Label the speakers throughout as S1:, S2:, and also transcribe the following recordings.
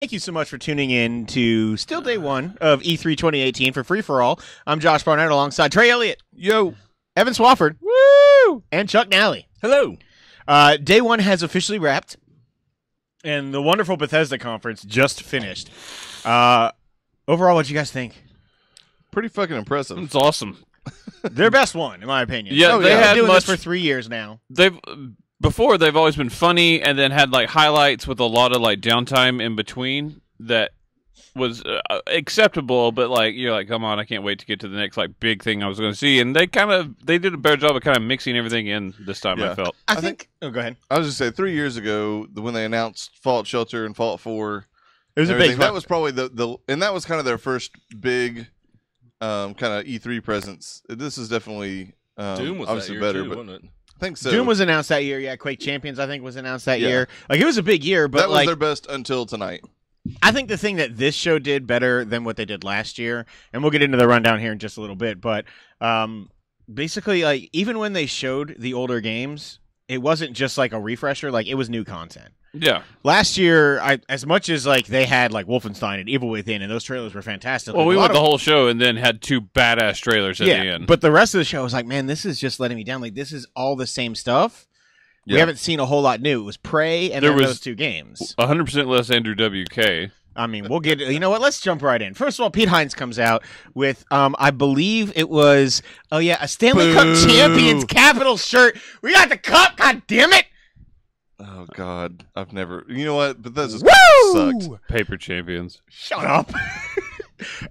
S1: Thank you so much for tuning in to still day one of E3 2018 for Free For All. I'm Josh Barnett alongside Trey Elliott.
S2: Yo.
S1: Evan Swafford.
S2: Woo!
S1: And Chuck Nally.
S2: Hello.
S1: Day one has officially wrapped, and the wonderful Bethesda conference just finished. Overall, what do you guys think?
S3: Pretty fucking impressive.
S2: It's awesome.
S1: Their best one, in my opinion.
S2: Yeah,
S1: They've been doing this
S2: much
S1: for 3 years now.
S2: They've always been funny, and then had like highlights with a lot of like downtime in between that was acceptable. But like you're like, come on, I can't wait to get to the next like big thing I was going to see. And they did a better job of kind of mixing everything in this time.
S3: Yeah.
S2: I felt.
S1: I think. Oh, go ahead.
S3: I was just saying, 3 years ago, when they announced Fallout Shelter and Fallout 4,
S1: It was a big.
S3: that was probably and that was kind of their first big kind of E3 presence. This is definitely
S4: Doom was
S3: obviously
S4: that year
S3: better,
S4: too,
S3: but
S4: wasn't it?
S3: I think so.
S1: Doom was announced that year. Yeah, Quake Champions, I think, was announced that year. Like, it was a big year, but
S3: that was
S1: like,
S3: their best until tonight.
S1: I think the thing that this show did better than what they did last year, and we'll get into the rundown here in just a little bit, but basically, like, even when they showed the older games, it wasn't just like a refresher, like, it was new content.
S2: Yeah.
S1: Last year, as much as like they had like Wolfenstein and Evil Within, and those trailers were fantastic.
S2: Well,
S1: like,
S2: we went the whole show and then had two badass trailers at the end.
S1: But the rest of the show was like, man, this is just letting me down. Like, this is all the same stuff.
S3: Yeah.
S1: We haven't seen a whole lot new. It was Prey and
S2: There
S1: then
S2: was
S1: those two games.
S2: 100% less Andrew WK.
S1: I mean, we'll get. You know what? Let's jump right in. First of all, Pete Hines comes out with, I believe it was, a Stanley Cup Champions Capitals shirt. We got the cup. God damn it!
S3: Oh God, I've never. You know what? But this sucked.
S2: Paper champions.
S1: Shut up.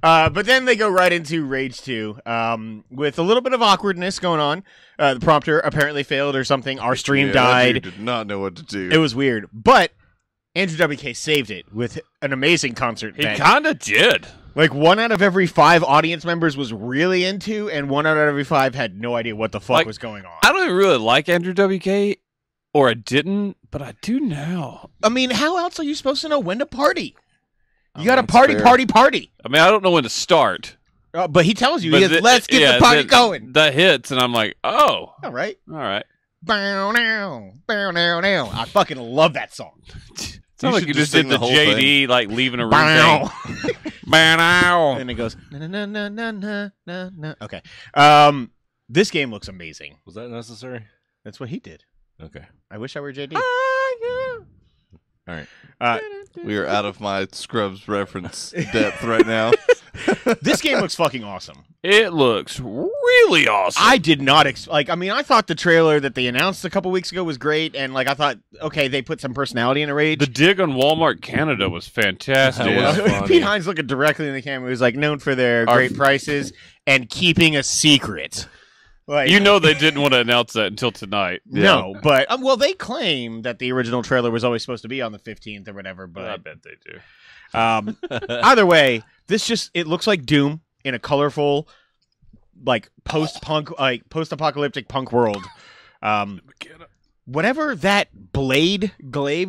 S1: But then they go right into Rage 2 with a little bit of awkwardness going on. The prompter apparently failed or something. Our stream died.
S3: That dude did not know what to do.
S1: It was weird. But Andrew WK saved it with an amazing concert.
S2: He kind of did.
S1: Like, 1 out of every 5 audience members was really into, and 1 out of every 5 had no idea what the fuck was going on.
S2: I don't even really like Andrew WK, or I didn't, but I do now.
S1: I mean, how else are you supposed to know when to party? You got to party.
S2: I mean, I don't know when to start.
S1: But he tells you,
S2: But
S1: let's get the party going.
S2: That hits, and I'm like, oh.
S1: All right.
S2: All right.
S1: I fucking love that song.
S2: Sounds like you just did the
S3: whole
S2: JD,
S3: thing.
S2: like, leaving a room thing.
S1: And it goes, na. Okay. This game looks amazing.
S4: Was that necessary?
S1: That's what he did.
S4: Okay.
S1: I wish I were JD.
S4: All right.
S3: We are out of my Scrubs reference depth right now.
S1: This game looks fucking awesome.
S2: It looks really awesome.
S1: I did not I thought the trailer that they announced a couple weeks ago was great, and like I thought, okay, they put some personality in a Rage.
S2: The dig on Walmart Canada was fantastic.
S4: That was funny.
S1: Pete Hines looking directly in the camera. He was like known for their great prices and keeping a secret. Like,
S2: You know they didn't want to announce that until tonight.
S1: No, but well, they claim that the original trailer was always supposed to be on the 15th or whatever. But
S2: I bet they do.
S1: Either way, it looks like Doom in a colorful, like post-apocalyptic punk world. Whatever that glaive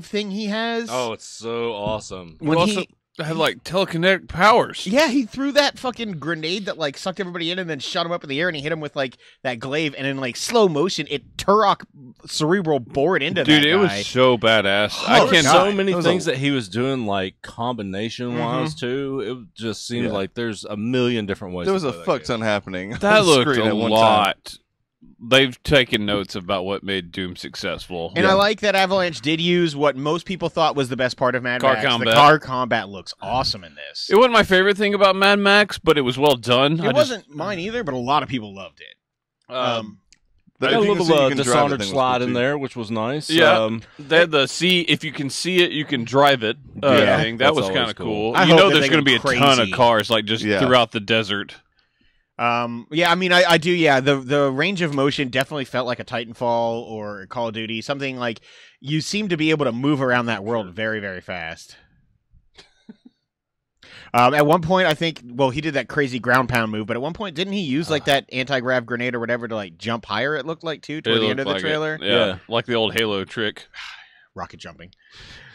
S1: thing he has.
S4: Oh, it's so awesome.
S1: when
S2: Also had like telekinetic powers.
S1: Yeah, he threw that fucking grenade that like sucked everybody in and then shot him up in the air, and he hit him with like that glaive, and in like slow motion, it Turok cerebral bored into
S2: Dude,
S1: that
S2: it
S1: guy.
S2: was so badass.
S1: Oh,
S2: I
S4: There were
S2: can't.
S4: so many
S3: It was
S4: things that he was doing, like combination-wise
S1: Mhm.
S4: too. It just seems
S3: Yeah.
S4: like there's a million different ways.
S3: There was
S4: to
S3: a
S4: play
S3: fuck
S4: game.
S3: ton happening.
S2: That
S3: on the
S2: looked
S3: screen
S2: a
S3: at one
S2: lot.
S3: time.
S2: They've taken notes about what made Doom successful.
S1: And I like that Avalanche did use what most people thought was the best part of Mad
S2: Car
S1: Max.
S2: combat.
S1: The car combat looks awesome in this.
S2: It wasn't my favorite thing about Mad Max, but it was well done.
S1: It wasn't mine either, but a lot of people loved it.
S3: But
S4: Got a
S3: if you can
S4: little
S3: see you can drive the
S4: Dishonored
S3: thing was
S4: slide
S3: cool,
S4: in
S3: too.
S4: there, which was nice.
S2: Yeah. They had the see if you can see it, you can drive it.
S1: Yeah.
S2: Thing. That
S4: That's
S2: was
S4: always
S2: kind of cool.
S1: I
S2: You
S1: hope
S2: know,
S1: that
S2: there's
S1: they
S2: going to
S1: go
S2: be a ton
S1: crazy.
S2: of cars like just
S3: Yeah.
S2: throughout the desert.
S1: Yeah, I mean, I do. Yeah, the range of motion definitely felt like a Titanfall or Call of Duty. Something like you seem to be able to move around that world very, very fast. At one point, I think, well, he did that crazy ground pound move, but at one point, didn't he use like that anti-grav grenade or whatever to like jump higher? It looked like too toward the end of the trailer.
S2: Yeah, like the old Halo trick.
S1: Rocket jumping.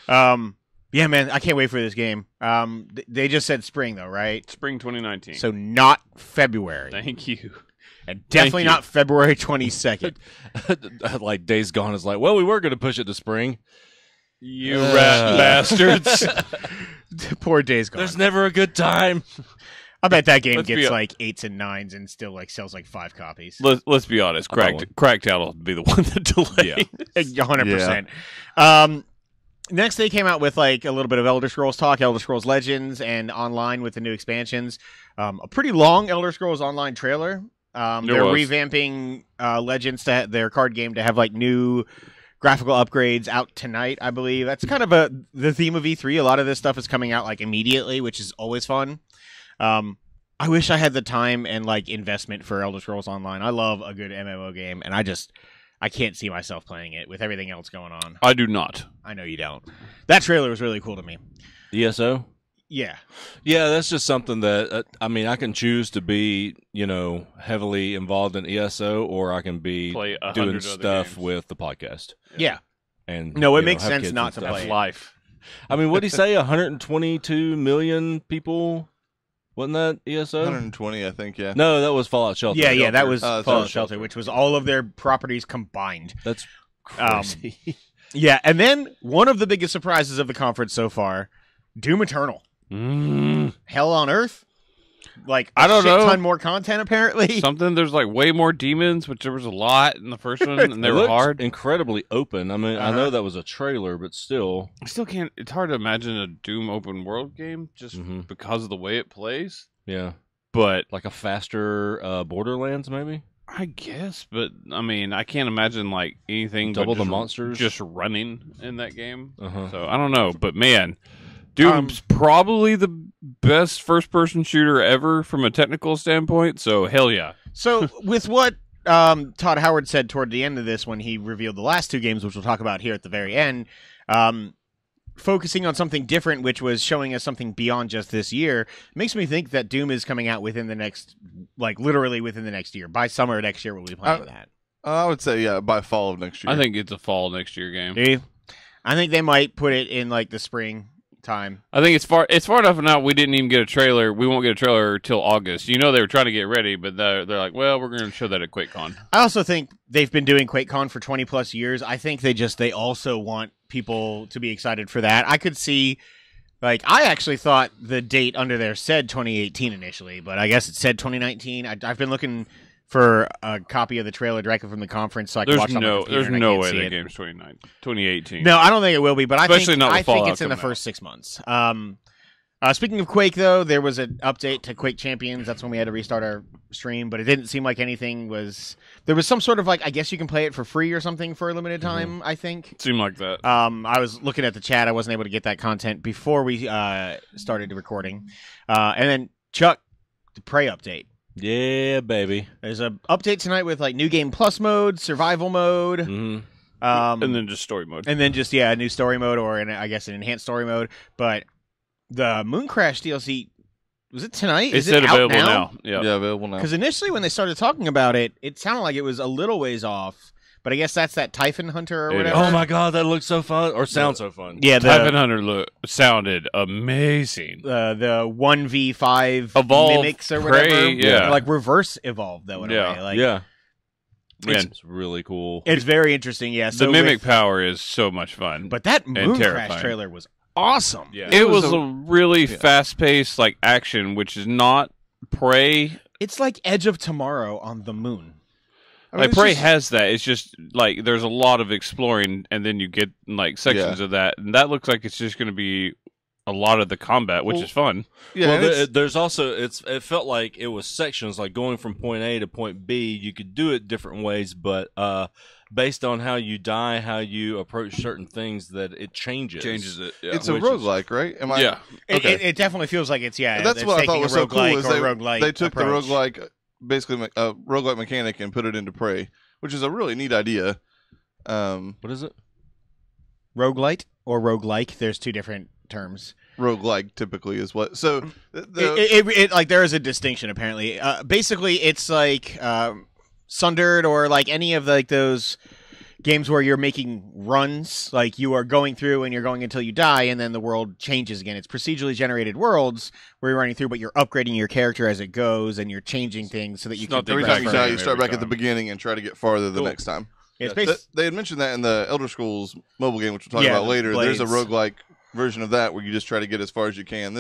S1: Yeah, man, I can't wait for this game. They just said spring though, right?
S2: Spring 2019.
S1: So not February,
S2: Thank you.
S1: and definitely
S2: you.
S1: not February 22nd.
S4: Like Days Gone is like, well, we were going to push it to spring.
S2: You rat bastards.
S1: Poor Days Gone.
S4: There's never a good time.
S1: I bet that game
S2: Let's be
S1: gets
S2: a-
S1: like 8s and 9s and still like sells like 5 copies.
S2: Let's be honest.
S4: I bought one.
S2: Crackdown will be the one that delayed.
S1: 100%. Next, they came out with like a little bit of Elder Scrolls talk, Elder Scrolls Legends, and online with the new expansions. A pretty long Elder Scrolls Online trailer. They're revamping Legends, their card game, to have like new graphical upgrades out tonight, I believe. That's kind of the theme of E3. A lot of this stuff is coming out like immediately, which is always fun. I wish I had the time and like investment for Elder Scrolls Online. I love a good MMO game, and I can't see myself playing it with everything else going on.
S2: I do not.
S1: I know you don't. That trailer was really cool to me.
S4: ESO?
S1: Yeah.
S4: Yeah, that's just something that, I mean, I can choose to be, heavily involved in ESO, or I can be
S2: Play 100
S4: doing
S2: other
S4: stuff
S2: games.
S4: with the podcast.
S1: Yeah.
S4: And
S1: No, it makes
S4: have
S1: sense
S4: kids
S1: not
S4: and
S1: to
S4: stuff.
S1: play
S2: That's
S1: it.
S2: life.
S4: I mean, what did he say? 122 million people? Wasn't that ESO?
S3: 120, I think. Yeah.
S4: No, that was Fallout Shelter.
S1: Yeah, that was
S3: Fallout
S1: Fallout
S3: Shelter.
S1: Shelter, which was all of their properties combined.
S4: That's crazy.
S1: Yeah, and then one of the biggest surprises of the conference so far, Doom Eternal. Hell on Earth? Like,
S2: I don't know.
S1: ton more content, apparently.
S2: Something, there's like way more demons, which there was a lot in the first one, and they
S4: It
S2: were
S4: looked
S2: hard.
S4: incredibly open. I mean, I know that was a trailer, but still.
S2: I still can't. It's hard to imagine a Doom open world game just
S4: Mhm.
S2: because of the way it plays.
S4: Yeah.
S2: But
S4: Like a faster Borderlands, maybe?
S2: I guess, but I mean, I can't imagine like anything but
S4: Double the
S2: just-
S4: monsters?
S2: just running in that game.
S4: Uh-huh.
S2: So I don't know, but man, Doom's probably the best first-person shooter ever from a technical standpoint. So hell yeah.
S1: So, with what Todd Howard said toward the end of this when he revealed the last 2 games, which we'll talk about here at the very end, focusing on something different, which was showing us something beyond just this year, makes me think that Doom is coming out within the next, like literally within the next year. By summer next year, we'll be playing that.
S3: I would say, yeah, by fall of next year.
S2: I think it's a fall next year game.
S1: Do you? I think they might put it in like the spring time.
S2: I think it's far enough now. We didn't even get a trailer. We won't get a trailer till August. You know they were trying to get ready, but they're like, well, we're going to show that at QuakeCon.
S1: I also think they've been doing QuakeCon for 20 plus years. I think they also want people to be excited for that. I could see, like, I actually thought the date under there said 2018 initially, but I guess it said 2019. I've been looking for a copy of the trailer directly from the conference so I can watch it on my computer,
S2: There's
S1: and I
S2: no
S1: can't
S2: way
S1: see
S2: that
S1: it.
S2: game's 2018.
S1: No, I don't think it will be, but
S2: Especially not with
S1: I think
S2: Fallout
S1: it's in the
S2: coming out.
S1: first 6 months. Speaking of Quake, though, there was an update to Quake Champions. That's when we had to restart our stream, but it didn't seem like anything was... There was some sort of, like, I guess you can play it for free or something for a limited time, I think.
S2: Seemed like that.
S1: I was looking at the chat. I wasn't able to get that content before we started recording. And then, Chuck, the Prey update.
S4: Yeah, baby.
S1: There's a update tonight with, like, New Game Plus mode, Survival mode...
S4: Mm-hmm.
S2: And then just story mode.
S1: And then just, a new story mode or, I guess, an enhanced story mode. But the Moon Crash DLC, was it tonight?
S2: It
S1: Is
S2: said
S1: it out
S2: available
S1: now?
S2: now.
S3: Yeah, available now.
S1: Because initially when they started talking about it, it sounded like it was a little ways off. But I guess that's that Typhon Hunter or
S2: It
S1: whatever.
S4: Oh my god, that looks so fun. Or sounds so fun.
S1: Yeah,
S2: Typhon
S1: the
S2: Hunter sounded amazing.
S1: 1v5
S2: Evolve,
S1: mimics or
S2: Prey,
S1: whatever.
S2: yeah.
S1: Like reverse evolve, though, in a way. Like,
S4: Yeah.
S2: Man,
S4: It's really cool.
S1: It's very interesting, yeah. So
S2: the mimic
S1: with-
S2: power is so much fun.
S1: But that Moon Crash
S2: terrifying.
S1: trailer was awesome.
S4: Yeah.
S2: it was a really fast-paced like action, which is not Prey.
S1: It's like Edge of Tomorrow on the moon.
S3: I mean,
S2: Like
S3: it's
S2: Prey
S3: just-
S2: has that. It's just like there's a lot of exploring, and then you get like sections of that, and that looks like it's just going to be a lot of the combat, which
S3: Well,
S2: is fun.
S3: Yeah,
S4: well,
S3: and it's-
S4: there's also it felt like it was sections, like going from point A to point B. You could do it different ways, but based on how you die, how you approach certain things, that it changes.
S2: it. Yeah.
S3: it's a
S4: which is-
S3: roguelike, right? Am I?
S2: yeah.
S3: Okay.
S1: It definitely feels like it's,
S3: That's
S1: it's
S3: what I
S1: taking
S3: thought was
S1: a
S3: so cool
S1: roguelike
S3: is
S1: or roguelike
S3: they took
S1: approach.
S3: the roguelike, basically a roguelike mechanic, and put it into Prey, which is a really neat idea.
S4: What is it?
S1: Roguelite or roguelike, there's two different terms.
S3: Roguelike typically is what. So
S1: Like there is a distinction apparently. Basically, it's like Sundered or like any of like those games where you're making runs, like you are going through and you're going until you die, and then the world changes again. It's procedurally generated worlds where you're running through, but you're upgrading your character as it goes, and you're changing things so that you can
S2: not the
S3: every
S1: progress
S3: time you
S2: exact
S3: die,
S1: further.
S3: you start
S2: every
S3: back at the
S2: time.
S3: beginning and try to get farther the
S2: Cool.
S3: next time.
S1: It's
S3: They had mentioned that in the Elder Scrolls mobile game, which we'll talk about later. There's a
S1: Blades.
S3: roguelike version of that where you just try to get as far as you can.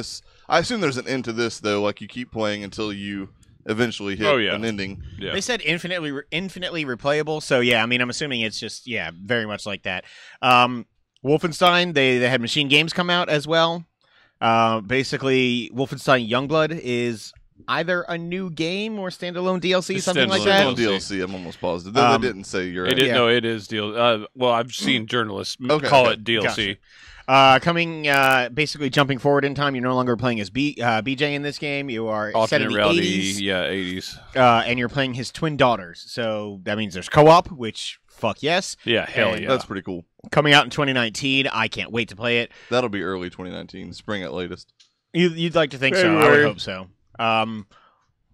S3: I assume there's an end to this though. Like you keep playing until you eventually hit an ending.
S2: Yeah.
S1: They said infinitely replayable. So yeah, I mean, I'm assuming it's just very much like that. Wolfenstein, they had Machine Games come out as well. Basically, Wolfenstein Youngblood is either a new game or standalone DLC, something like that.
S3: DLC, I'm almost positive. They didn't say you're right.
S2: No, it is DLC. Well, I've seen journalists call it DLC.
S1: Gotcha. Coming, basically jumping forward in time, you're no longer playing as BJ in this game. You are set in the
S2: reality,
S1: 80s.
S2: Yeah, 80s.
S1: And you're playing his twin daughters. So that means there's co-op, which, fuck yes.
S2: Yeah, hell yeah.
S3: That's pretty cool.
S1: Coming out in 2019. I can't wait to play it.
S3: That'll be early 2019, spring at latest.
S1: You'd like to think so. I would hope so.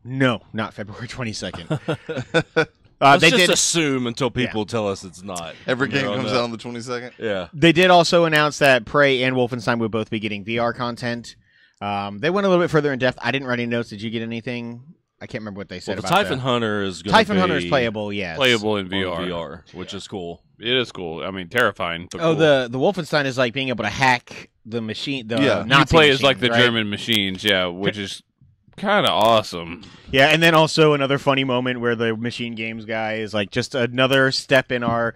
S1: No, not February 22nd.
S4: Let's just assume until people tell us it's not.
S3: Every game comes out on the 22nd?
S4: Yeah.
S1: They did also announce that Prey and Wolfenstein would both be getting VR content. They went a little bit further in depth. I didn't write any notes. Did you get anything? I can't remember what they said
S4: the
S1: about
S4: Typhon
S1: that.
S4: Hunter is going
S1: Typhon Hunter is playable, yes.
S2: Playable in VR.
S4: Which is cool.
S2: It is cool. I mean, terrifying. But
S1: Oh,
S2: cool.
S1: the Wolfenstein is like being able to hack the machine. The
S3: Yeah.
S1: Nazi
S2: you play
S1: machines,
S2: as like the
S1: right?
S2: German machines, which is kind of awesome.
S1: Yeah, and then also another funny moment where the Machine Games guy is like just another step in our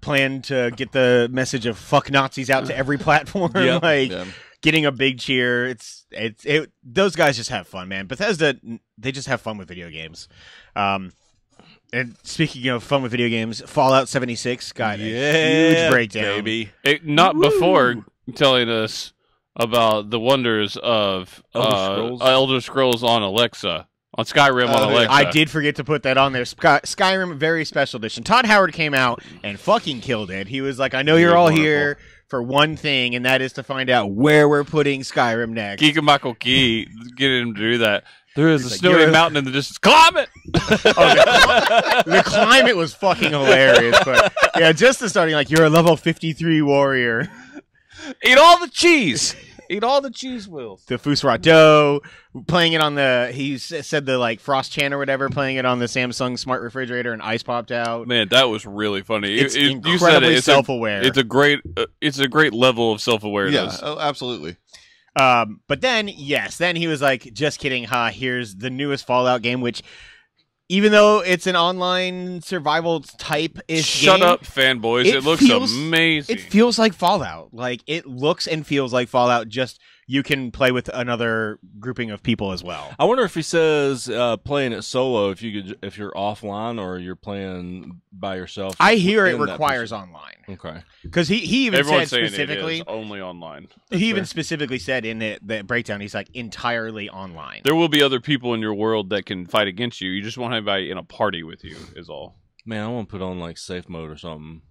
S1: plan to get the message of fuck Nazis out to every platform. Getting a big cheer. Those guys just have fun, man. Bethesda, they just have fun with video games. And speaking of fun with video games, Fallout 76 got a huge breakdown.
S4: Baby.
S2: Not before telling us about the wonders of Elder Scrolls on Alexa. On Skyrim on Alexa.
S1: I did forget to put that on there. Skyrim very special edition. Todd Howard came out and fucking killed it. He was like, I know you're all here for one thing, and that is to find out where we're putting Skyrim next.
S2: Geek and Michael Key, get him to do that. There is a snowy mountain in the distance. Climb it!
S1: The climate was fucking hilarious. But yeah, just the starting, like, you're a level 53 warrior.
S2: Eat all the cheese! Eat all the cheese wheels.
S1: The Fusrado, playing it on he said the like Frost Chan or whatever, playing it on the Samsung smart refrigerator and ice popped out.
S2: Man, that was really funny.
S1: It's incredibly
S2: you said it.
S1: self-aware.
S2: It's a great level of self-awareness.
S3: Yeah, absolutely.
S1: But then he was like, just kidding, here's the newest Fallout game, which even though it's an online survival type-ish
S2: Shut
S1: game,
S2: up, fanboys. It looks amazing.
S1: It feels like Fallout. Like, it looks and feels like Fallout, just you can play with another grouping of people as well.
S4: I wonder if he says playing it solo, if you're offline or you're playing by yourself.
S1: I hear it requires online.
S4: Okay.
S1: Because he even
S2: Everyone's
S1: said
S2: saying
S1: specifically
S2: it is only online.
S1: He even specifically said in the breakdown, he's like, entirely online.
S2: There will be other people in your world that can fight against you. You just won't have anybody in a party with you, is all.
S4: Man, I want to put on like safe mode or something.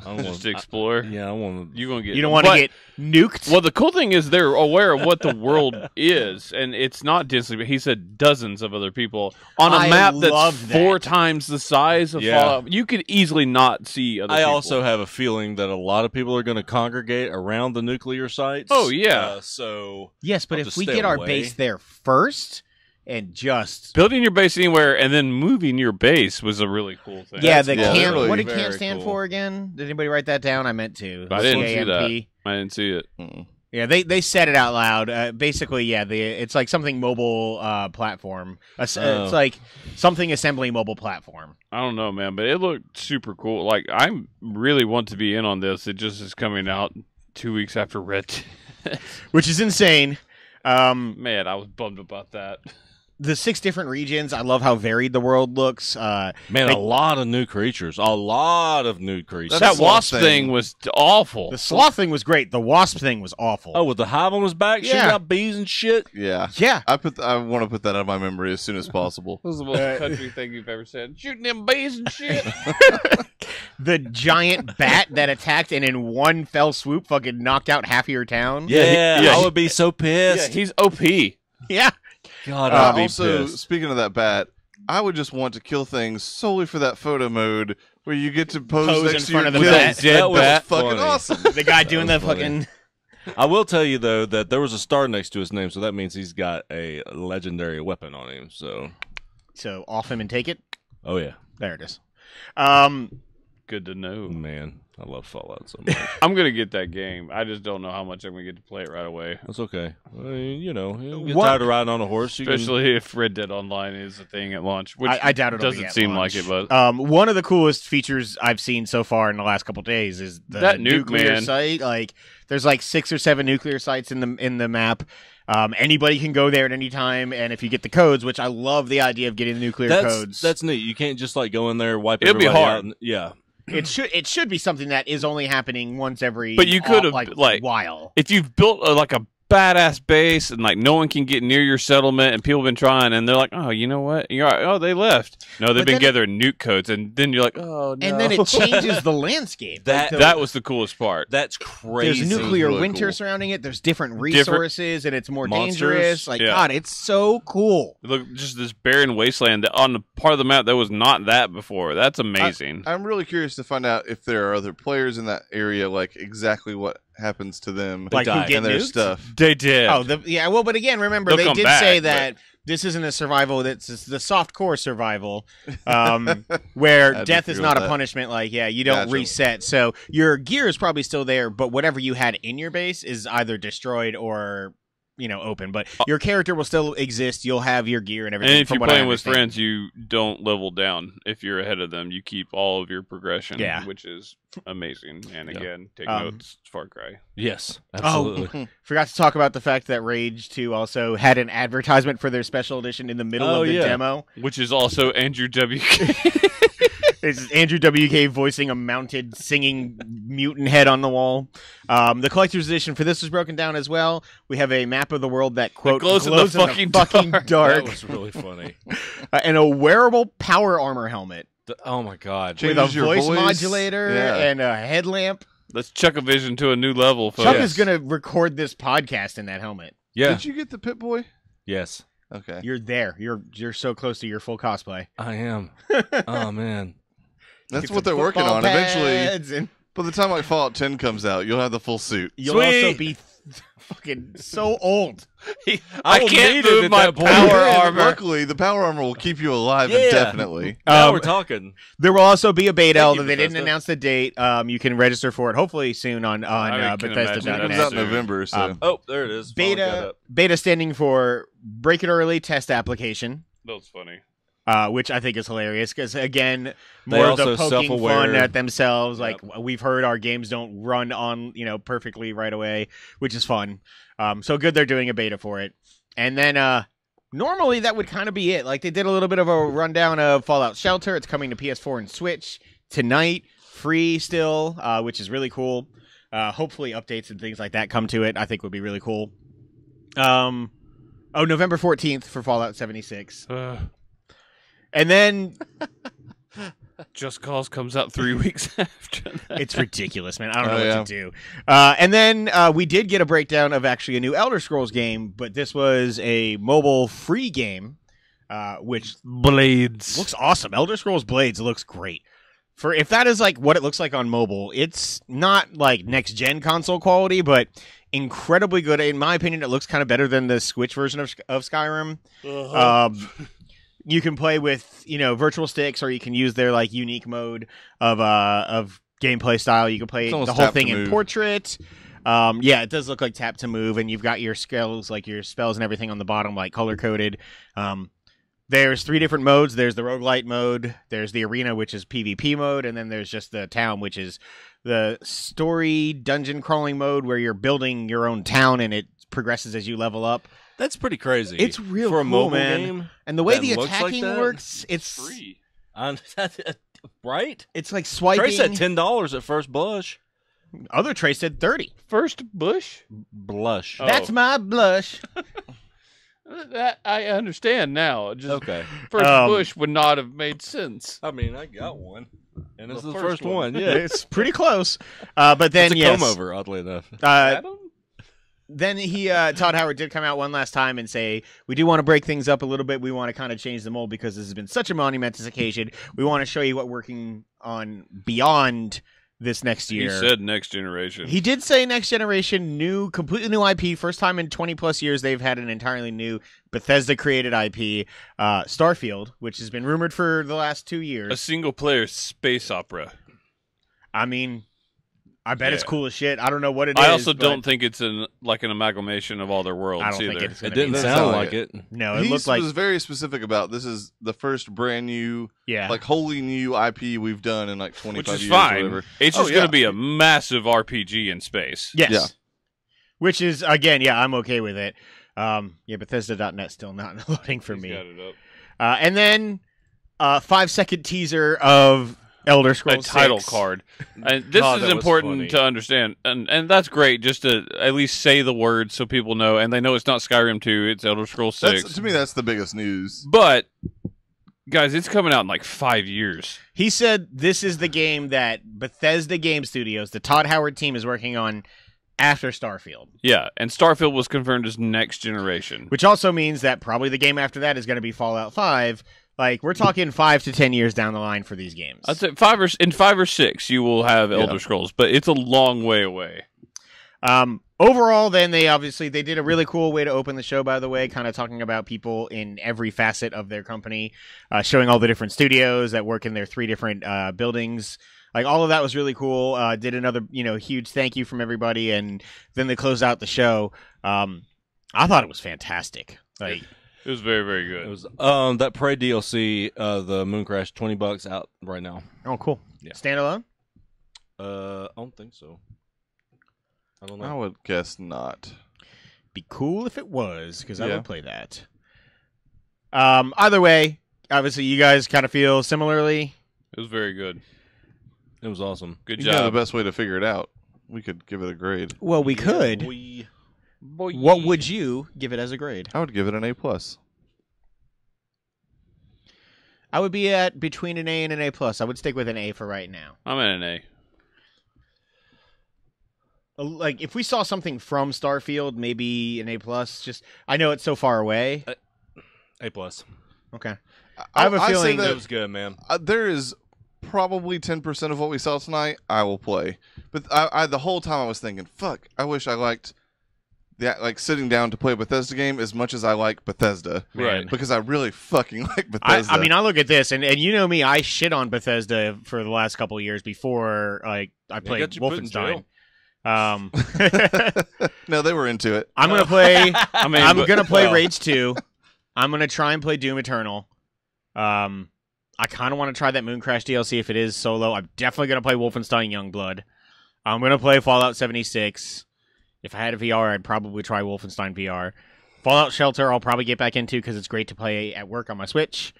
S4: I
S2: Just to explore.
S4: I want.
S2: You
S1: don't want to get nuked.
S2: Well, the cool thing is they're aware of what the world is, and it's not Disney. But he said dozens of other people on a map that's 4 times the size of Fallout. You could easily not see other people.
S4: I also have a feeling that a lot of people are going to congregate around the nuclear sites.
S2: Oh yeah.
S1: Yes, but if we get our base there first. And just
S2: building your base anywhere and then moving your base was a really cool thing.
S1: Yeah, the camp.
S3: Really
S1: what did camp stand for again? Did anybody write that down? I meant to.
S2: I didn't see that. I didn't see it.
S1: Yeah, they said it out loud. Basically, it's like something mobile platform. It's like something assembly mobile platform.
S2: I don't know, man, but it looked super cool. Like, I really want to be in on this. It just is coming out 2 weeks after Red Dead.
S1: Which is insane.
S2: Man, I was bummed about that.
S1: The 6 different regions, I love how varied the world looks.
S4: Man, a lot of new creatures. A lot of new creatures.
S2: That wasp thing was awful.
S1: The sloth thing was great. The wasp thing was awful.
S4: Oh, with the hive on his back, shooting out bees and shit?
S3: Yeah. I want to put that out of my memory as soon as possible.
S2: This is the most country thing you've ever said. Shooting them bees and shit.
S1: The giant bat that attacked and in one fell swoop fucking knocked out half of your town.
S4: Yeah, I would be so pissed.
S2: Yeah, he's OP.
S1: Yeah.
S4: God, I'd be
S3: also,
S4: pissed.
S3: Speaking of that bat, I would just want to kill things solely for that photo mode where you get to pose next
S1: in
S3: to
S1: front
S3: your
S1: of the
S3: kills.
S1: bat.
S3: That was
S4: Bat.
S3: fucking
S4: Funny.
S3: awesome.
S1: The guy doing the fucking...
S4: I will tell you, though, that there was a star next to his name, so that means he's got a legendary weapon on him.
S1: So off him and take it?
S4: Oh, yeah.
S1: There it is.
S2: Good to know.
S4: Man. I love Fallout so much.
S2: I'm gonna get that game. I just don't know how much I'm gonna get to play it right away.
S4: That's okay. I mean, you get tired of riding on a horse.
S2: Especially if Red Dead Online is a thing at launch, which
S1: I doubt it'll
S2: doesn't seem like it. But
S1: one of the coolest features I've seen so far in the last couple of days is the nuclear site. Like, there's like 6 or 7 nuclear sites in the map. Anybody can go there at any time, and if you get the codes, which I love the idea of getting the nuclear codes.
S4: That's neat. You can't just like go in there, wipe
S2: It'll
S4: everybody
S2: be hard.
S4: out. Yeah.
S1: It should be something that is only happening once every.
S2: But you could have
S1: while.
S2: If you've built a badass base and like no one can get near your settlement and people have been trying and they're like, oh, you know what? And you're like, oh, they left. No, they've been gathering nuke codes, and then you're like, oh no.
S1: And then it changes the landscape.
S2: That was the coolest part.
S4: That's crazy.
S1: There's nuclear winter surrounding it. There's different resources, and it's more dangerous. Like, God, it's so cool.
S2: Look, just this barren wasteland that on the part of the map that was not that before. That's amazing.
S3: I'm really curious to find out if there are other players in that area, like exactly what happens to them,
S1: like who get
S3: and their
S1: nuked?
S3: stuff.
S2: They did.
S1: Oh, well, but again, remember they did say that this isn't a survival. That's the soft core survival, where death is not a punishment. Like, you don't reset, so your gear is probably still there, but whatever you had in your base is either destroyed or open. But your character will still exist. You'll have your gear and everything.
S2: And if you're playing with friends, you don't level down. If you're ahead of them, you keep all of your progression, which is amazing. And again, take notes, Far Cry.
S4: Yes, absolutely.
S1: Forgot to talk about the fact that Rage 2 also had an advertisement for their special edition in the middle of the demo.
S2: Which is also Andrew WK.
S1: It's Andrew WK voicing a mounted singing mutant head on the wall. The collector's edition for this was broken down as well. We have a map of the world that, quote, glows in the fucking dark.
S4: That was really funny.
S1: And a wearable power armor helmet.
S4: Oh, my God.
S1: With a voice modulator and a headlamp.
S2: Let's Chuck a Vision to a new level, folks.
S1: Chuck is going to record this podcast in that helmet.
S4: Yeah.
S3: Did you get the Pip-Boy?
S4: Yes.
S3: Okay.
S1: You're there. You're so close to your full cosplay.
S4: I am. Oh, man.
S3: That's what they're working on. Eventually, by the time like Fallout 10 comes out, you'll have the full suit.
S1: You'll also be fucking so old.
S2: I can't move my power armor.
S3: Luckily, the power armor will keep you alive indefinitely.
S4: Now we're talking.
S1: There will also be a beta, although they didn't announce the date. You can register for it hopefully soon on Bethesda.net.
S3: It comes out in November. So.
S4: There it is.
S1: Beta standing for Break It Early Test Application.
S2: That was funny.
S1: Which I think is hilarious because, again, more of the poking fun at themselves. Like, we've heard our games don't run on, perfectly right away, which is fun. So good they're doing a beta for it. And then normally that would kind of be it. Like, they did a little bit of a rundown of Fallout Shelter. It's coming to PS4 and Switch tonight, free still, which is really cool. Hopefully updates and things like that come to it, I think would be really cool. November 14th for Fallout 76. And then
S2: Just Cause comes out 3 weeks after that.
S1: It's ridiculous, man. I don't know what to do. And then we did get a breakdown of actually a new Elder Scrolls game, but this was a mobile free game, which
S2: Blades
S1: looks awesome. Elder Scrolls Blades looks great. For if that is like what it looks like on mobile, it's not like next gen console quality, but incredibly good. In my opinion, it looks kind of better than the Switch version of Skyrim. You can play with, virtual sticks, or you can use their like unique mode of gameplay style. You can play the whole thing in portrait. It does look like tap to move, and you've got your skills, like your spells and everything on the bottom, like color coded. There's 3 different modes. There's the roguelite mode. There's the arena, which is PvP mode, and then there's just the town, which is the story dungeon crawling mode, where you're building your own town and it progresses as you level up.
S4: That's pretty crazy.
S1: It's real
S4: for a
S1: cool,
S4: mobile
S1: man.
S4: game.
S1: And the way the attacking works, it's
S2: free.
S4: Right?
S1: It's like swiping.
S4: Trey said $10 at first blush.
S1: Other Trey said 30.
S2: First bush?
S4: Blush.
S2: Oh.
S1: That's my blush.
S2: That I understand now. Just
S4: okay.
S2: First bush would not have made sense.
S4: I mean, I got one. And it's the first one. Yeah.
S1: It's pretty close. But then,
S4: it's a comb over, oddly enough.
S1: Then Todd Howard did come out one last time and say, we do want to break things up a little bit. We want to kind of change the mold because this has been such a monumentous occasion. We want to show you what we're working on beyond this next year.
S2: He said next generation.
S1: He did say next generation, completely new IP. First time in 20 plus years they've had an entirely new Bethesda created IP, Starfield, which has been rumored for the last 2 years.
S2: A single player space opera.
S1: I mean, I bet it's cool as shit. I don't know what it
S2: I
S1: is.
S2: also don't think it's an amalgamation of all their worlds
S1: I don't
S2: either.
S1: think it's.
S4: It didn't sound like it.
S1: No, it
S3: He
S1: looked like
S3: was very specific about this is the first brand new, like wholly new IP we've done in like 25
S2: Which is
S3: years
S2: fine.
S3: or whatever.
S2: It's just going to be a massive RPG in space.
S1: Yes.
S3: Yeah.
S1: Which is again, I'm okay with it. Bethesda.net still not loading for me.
S2: Got it up.
S1: And then 5-second teaser of Elder Scrolls
S2: a title
S1: 6.
S2: card. And this is important to understand, and that's great. Just to at least say the words so people know, and they know it's not Skyrim 2, it's Elder Scrolls 6.
S3: To me, that's the biggest news.
S2: But guys, it's coming out in like 5 years.
S1: He said this is the game that Bethesda Game Studios, the Todd Howard team, is working on after Starfield.
S2: Yeah, and Starfield was confirmed as next generation,
S1: which also means that probably the game after that is going to be Fallout 5. Like, we're talking 5 to 10 years down the line for these games.
S2: I'd say 5 or 6 you will have Elder Scrolls, but it's a long way away.
S1: Overall, then, they did a really cool way to open the show, by the way, kind of talking about people in every facet of their company, showing all the different studios that work in their 3 different buildings. Like, all of that was really cool. Did another, huge thank you from everybody, and then they closed out the show. I thought it was fantastic. Like,
S2: it was very, very good.
S4: It was that Prey DLC, the Mooncrash, $20 out right now.
S1: Oh, cool.
S4: Yeah.
S1: Standalone?
S4: I don't think so. I don't know.
S3: I would guess not.
S1: Be cool if it was, because I would play that. Either way, obviously, you guys kind of feel similarly.
S2: It was very good.
S4: It was awesome.
S2: Good
S3: You know
S2: job.
S3: the best way to figure it out. We could give it a grade.
S1: Well, we could. What would you give it as a grade?
S3: I would give it an A+.
S1: I would be at between an A and an A+. I would stick with an A for right now.
S2: I'm at an A.
S1: Like, if we saw something from Starfield, maybe an A+. Just, I know it's so far away.
S4: A+.
S1: Okay. I have a feeling
S4: that was good, man.
S3: There is probably 10% of what we saw tonight I will play. But I the whole time I was thinking, fuck, I wish I liked sitting down to play a Bethesda game as much as I like Bethesda.
S2: Right.
S3: Because I really fucking like Bethesda.
S1: I mean, I look at this, and you know me, I shit on Bethesda for the last couple of years before I played Wolfenstein.
S3: No, they were into it.
S1: I'm gonna play. I'm gonna play Rage 2. I'm gonna try and play Doom Eternal. I kind of want to try that Mooncrash DLC if it is solo. I'm definitely gonna play Wolfenstein Youngblood. I'm gonna play Fallout 76. If I had a VR, I'd probably try Wolfenstein VR. Fallout Shelter, I'll probably get back into because it's great to play at work on my Switch.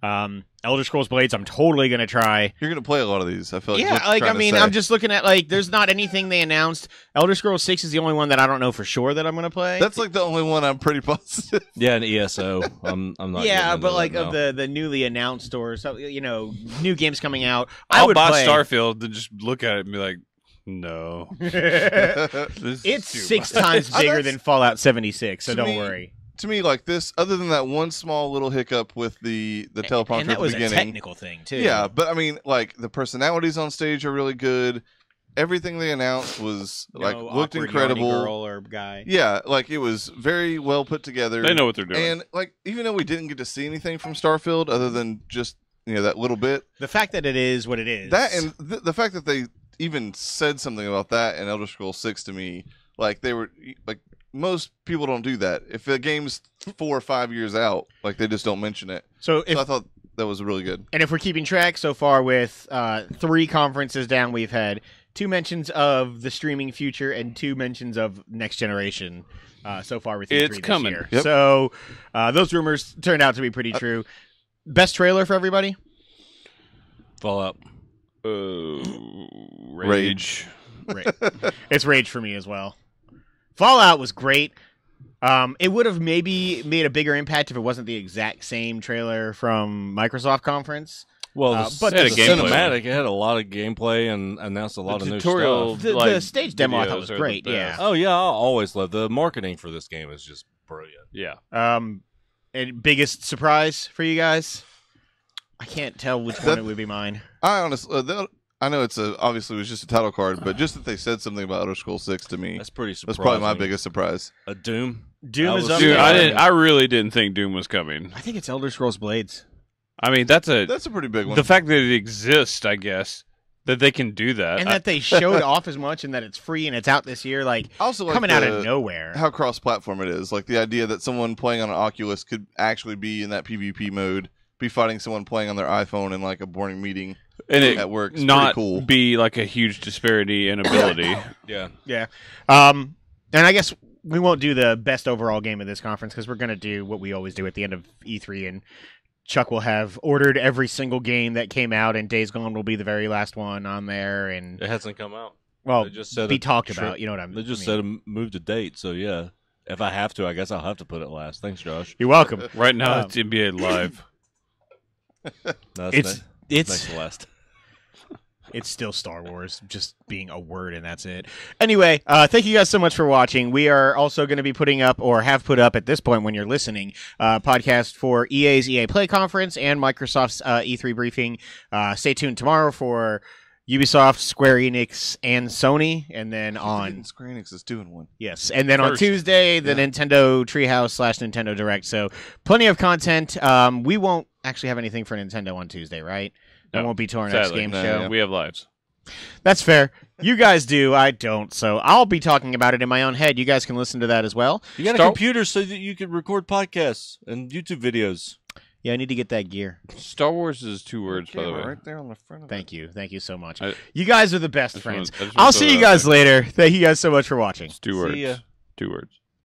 S1: Elder Scrolls Blades, I'm totally going to try.
S3: You're going to play a lot of these, I feel like.
S1: Yeah, like, I mean, I'm just looking at, like, there's not anything they announced. Elder Scrolls 6 is the only one that I don't know for sure that I'm going to play.
S3: That's, like, the only one I'm pretty positive.
S4: Yeah, an ESO. I'm not.
S1: Yeah, but, like, of the newly announced or, so, new games coming out,
S2: I'll
S1: would
S2: buy
S1: play
S2: Starfield and just look at it and be like, no.
S1: It's 6 times bigger than Fallout 76, so don't worry.
S3: To me, like this, other than that one small little hiccup with the teleprompter
S1: and that
S3: at the
S1: was
S3: beginning,
S1: a technical thing too.
S3: Yeah, but I mean, like the personalities on stage are really good. Everything they announced was looked incredible.
S1: Girl or guy.
S3: Yeah, like it was very well put together.
S2: They know what they're doing.
S3: And like, even though we didn't get to see anything from Starfield other than just that little bit,
S1: the fact that it is what it is,
S3: that and the fact that they even said something about that in Elder Scrolls 6 to me, like they were like. Most people don't do that. If a game's 4 or 5 years out, like they just don't mention it. So I thought that was really good.
S1: And if we're keeping track so far with 3 conferences down, we've had 2 mentions of the streaming future and 2 mentions of next generation so far with E3
S2: it's coming.
S1: Year.
S3: Yep.
S1: So those rumors turned out to be pretty true. Best trailer for everybody?
S4: Fallout.
S3: Rage.
S1: It's Rage for me as well. Fallout was great. It would have maybe made a bigger impact if it wasn't the exact same trailer from Microsoft conference.
S4: Well,
S1: but
S4: the
S2: gameplay
S4: cinematic, it had a lot of gameplay and announced a lot of new stuff.
S1: The stage demo I thought was great. Yeah.
S4: Oh yeah, I always love the marketing for this game is just brilliant.
S2: Yeah.
S1: And biggest surprise for you guys? I can't tell which one it would be mine.
S3: I honestly, I know it's obviously it was just a title card, but just that they said something about Elder Scrolls 6 to me,
S4: that's pretty surprising.
S3: That's probably my biggest surprise.
S4: A Doom.
S1: Doom is up
S2: Dude,
S1: there.
S2: I really didn't think Doom was coming.
S1: I think it's Elder Scrolls Blades.
S2: I mean, that's a
S3: pretty big one.
S2: The fact that it exists, I guess, that they can do that.
S1: and that they showed off as much, and that it's free and it's out this year, like
S3: I also like
S1: coming out of nowhere.
S3: how cross-platform it is. Like the idea that someone playing on an Oculus could actually be in that PvP mode, be fighting someone playing on their iPhone in like a boring meeting
S2: and it
S3: at work. It's
S2: not
S3: pretty cool.
S2: be like a huge disparity in ability.
S4: Yeah.
S1: Yeah. And I guess we won't do the best overall game of this conference because we're going to do what we always do at the end of E3, and Chuck will have ordered every single game that came out, and Days Gone will be the very last one on there. And
S4: It hasn't come out.
S1: well,
S4: They just said
S1: be
S4: a
S1: talked
S4: trip-
S1: about. You know what I mean?
S4: They just said move the date, so yeah. If I have to, I guess I'll have to put it last. Thanks, Josh.
S1: You're welcome.
S2: Right now, it's NBA Live.
S4: That's
S1: It's
S4: next to last.
S1: It's still Star Wars, just being a word, and that's it. Anyway, thank you guys so much for watching. We are also going to be putting up, or have put up at this point when you're listening, podcast for EA's EA Play Conference and Microsoft's E3 briefing. Stay tuned tomorrow for Ubisoft, Square Enix, and Sony, and then on
S3: Square Enix is doing one.
S1: yes, and then on
S2: First.
S1: Tuesday the Nintendo Treehouse / Nintendo Direct. So plenty of content. We won't actually have anything for Nintendo on Tuesday, right? That
S2: No,
S1: won't be to our next
S2: sadly.
S1: game
S3: No,
S1: show.
S3: yeah.
S2: We have lives.
S1: That's fair. You guys do. I don't. So I'll be talking about it in my own head. You guys can listen to that as well.
S4: You got a
S2: Star-
S4: computer so that you can record podcasts and YouTube videos.
S1: Yeah, I need to get that gear.
S2: Star Wars is 2 words, by the way.
S3: right there on the front of
S1: Thank you. Thank you so much.
S2: I-
S1: You guys are the best
S2: I just
S1: friends.
S2: wanna- I just wanna
S1: I'll
S2: throw
S1: see
S2: that
S1: you
S2: out
S1: guys
S2: there.
S1: later. Thank you guys so much for watching.
S2: It's 2 words.
S4: ya.
S2: 2 words.